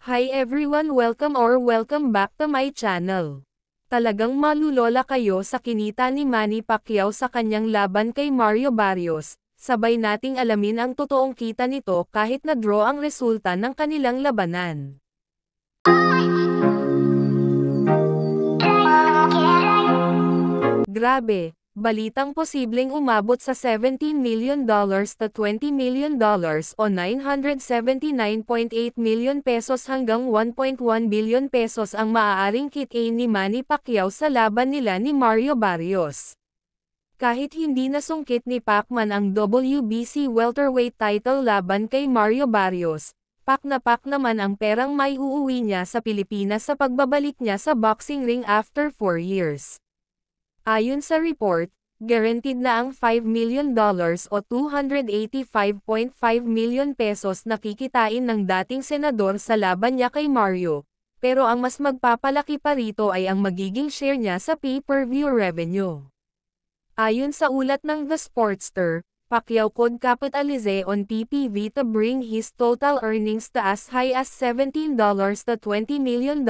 Hi everyone, welcome back to my channel. Talagang malulola kayo sa kinita ni Manny Pacquiao sa kanyang laban kay Mario Barrios. Sabay nating alamin ang totoong kita nito kahit na draw ang resulta ng kanilang labanan. Grabe, balitang posibleng umabot sa $17 million to $20 million o 979.8 million pesos hanggang 1.1 billion pesos ang maaaring kitain ni Manny Pacquiao sa laban nila ni Mario Barrios. Kahit hindi nasungkit ni Pacman ang WBC welterweight title laban kay Mario Barrios, pak naman ang perang may uuwi niya sa Pilipinas sa pagbabalik niya sa boxing ring after 4 years. Ayon sa report, guaranteed na ang $5 million o 285.5 million pesos na kikitain ng dating senador sa laban niya kay Mario, pero ang mas magpapalaki pa rito ay ang magiging share niya sa pay-per-view revenue. Ayon sa ulat ng The Sportster, Pacquiao could capitalize on PPV to bring his total earnings to as high as $17 to $20 million.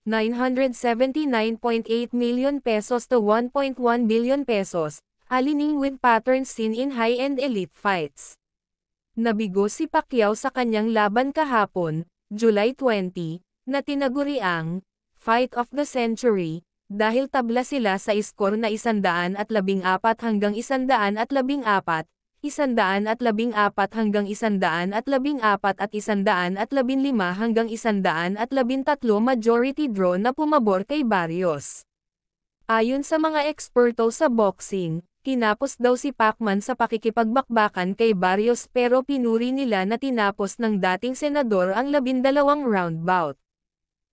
979.8 million pesos to 1.1 billion pesos, aligning with patterns seen in high-end elite fights. Nabigo si Pacquiao sa kanyang laban kahapon, July 20, na tinaguri ang Fight of the Century, dahil tabla sila sa iskor na 114 hanggang 114, 114 hanggang 114 at 115 hanggang 113 majority draw na pumabor kay Barrios. Ayon sa mga eksperto sa boxing, tinapos daw si Pacman sa pakikipagbakbakan kay Barrios pero pinuri nila na tinapos ng dating senador ang 12 round bout.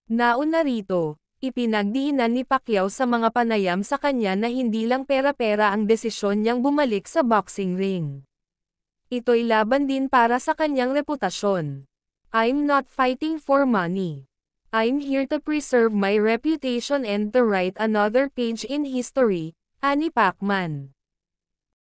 Nauna rito, ipinagdiinan ni Pacquiao sa mga panayam sa kanya na hindi lang pera-pera ang desisyon niyang bumalik sa boxing ring. Ito'y laban din para sa kanyang reputasyon. I'm not fighting for money. I'm here to preserve my reputation and to write another page in history, ani Pacman.